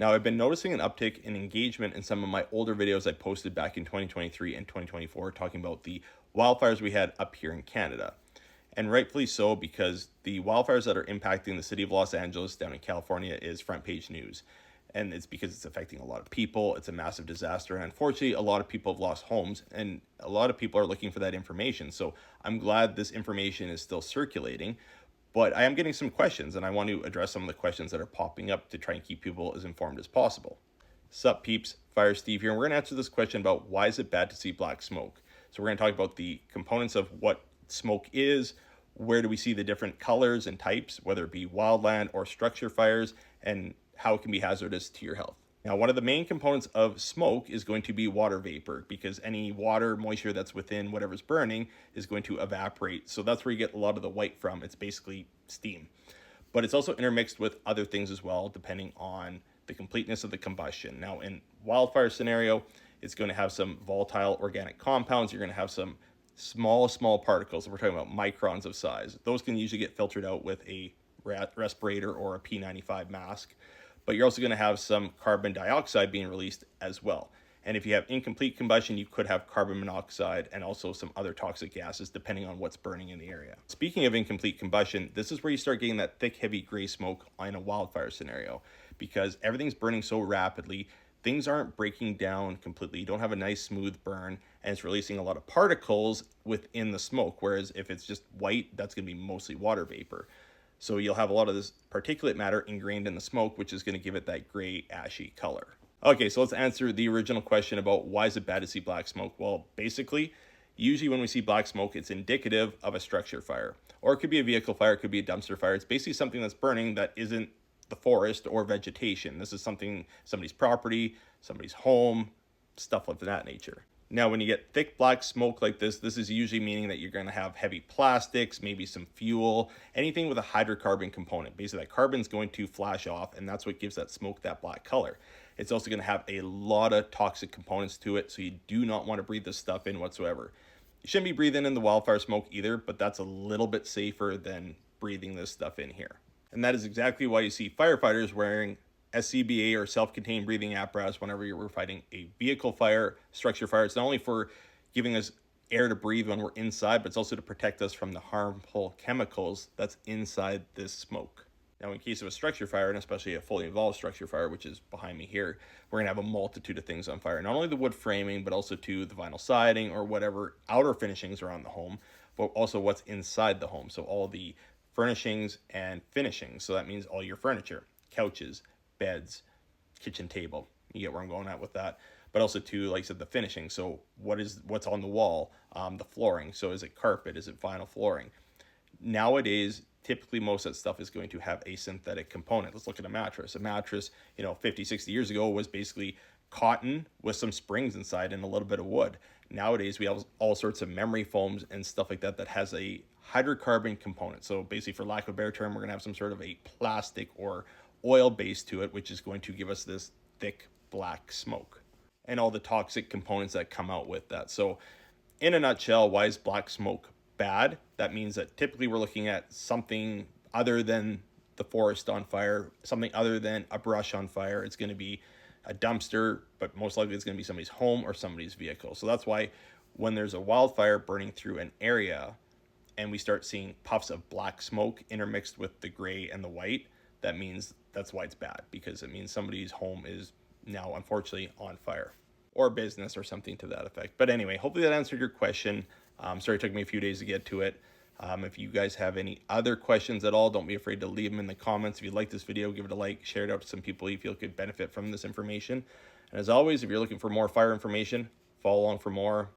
Now, I've been noticing an uptick in engagement in some of my older videos I posted back in 2023 and 2024 talking about the wildfires we had up here in Canada. And rightfully so, because the wildfires that are impacting the city of Los Angeles down in California is front page news. And it's because it's affecting a lot of people. It's a massive disaster. And unfortunately, a lot of people have lost homes and a lot of people are looking for that information. So I'm glad this information is still circulating. But I am getting some questions, and I want to address some of the questions that are popping up to try and keep people as informed as possible. Sup peeps, Fire Steve here, and we're going to answer this question about why is it bad to see black smoke. So we're going to talk about the components of what smoke is, where do we see the different colors and types, whether it be wildland or structure fires, and how it can be hazardous to your health. Now, one of the main components of smoke is going to be water vapor, because any water moisture that's within whatever's burning is going to evaporate. So that's where you get a lot of the white from. It's basically steam. But it's also intermixed with other things as well, depending on the completeness of the combustion. Now, in wildfire scenario, it's going to have some volatile organic compounds. You're going to have some small particles. We're talking about microns of size. Those can usually get filtered out with a respirator or a P95 mask. But you're also going to have some carbon dioxide being released as well. And if you have incomplete combustion, you could have carbon monoxide and also some other toxic gases depending on what's burning in the area. Speaking of incomplete combustion, this is where you start getting that thick, heavy gray smoke in a wildfire scenario, because everything's burning so rapidly, things aren't breaking down completely. You don't have a nice smooth burn, and it's releasing a lot of particles within the smoke. Whereas if it's just white, that's going to be mostly water vapor. So you'll have a lot of this particulate matter ingrained in the smoke, which is going to give it that gray, ashy color. Okay, so let's answer the original question about why is it bad to see black smoke? Well, basically, usually when we see black smoke, it's indicative of a structure fire. Or it could be a vehicle fire, it could be a dumpster fire. It's basically something that's burning that isn't the forest or vegetation. This is something, somebody's property, somebody's home, stuff of that nature. Now, when you get thick black smoke like this is usually meaning that you're going to have heavy plastics, maybe some fuel, anything with a hydrocarbon component. Basically, that carbon's going to flash off, and that's what gives that smoke that black color. It's also going to have a lot of toxic components to it, so you do not want to breathe this stuff in whatsoever. You shouldn't be breathing in the wildfire smoke either, but that's a little bit safer than breathing this stuff in here. And that is exactly why you see firefighters wearing SCBA or self-contained breathing apparatus whenever you're fighting a vehicle fire, structure fire. It's not only for giving us air to breathe when we're inside, but it's also to protect us from the harmful chemicals that's inside this smoke. Now, in case of a structure fire, and especially a fully involved structure fire, which is behind me here, we're going to have a multitude of things on fire. Not only the wood framing, but also to the vinyl siding or whatever outer finishings are on the home, but also what's inside the home. So all the furnishings and finishings. So that means all your furniture, couches, beds, kitchen table. You get where I'm going at with that. But also too, like I said, the finishing. So what's on the wall, the flooring. So is it carpet? Is it vinyl flooring? Nowadays, typically most of that stuff is going to have a synthetic component. Let's look at a mattress. A mattress, 50, 60 years ago was basically cotton with some springs inside and a little bit of wood. Nowadays, we have all sorts of memory foams and stuff like that that has a hydrocarbon component. So basically, for lack of a better term, we're going to have some sort of a plastic or oil base to it, which is going to give us this thick black smoke and all the toxic components that come out with that. So in a nutshell, why is black smoke bad? That means that typically we're looking at something other than the forest on fire, something other than a brush on fire. It's going to be a dumpster, but most likely it's going to be somebody's home or somebody's vehicle. So that's why when there's a wildfire burning through an area and we start seeing puffs of black smoke intermixed with the gray and the white, that means that's why it's bad, because it means somebody's home is now unfortunately on fire, or business or something to that effect. But anyway, hopefully that answered your question. Sorry it took me a few days to get to it. If you guys have any other questions at all, don't be afraid to leave them in the comments. If you like this video, give it a like, share it out to some people you feel could benefit from this information. And as always, if you're looking for more fire information, follow along for more.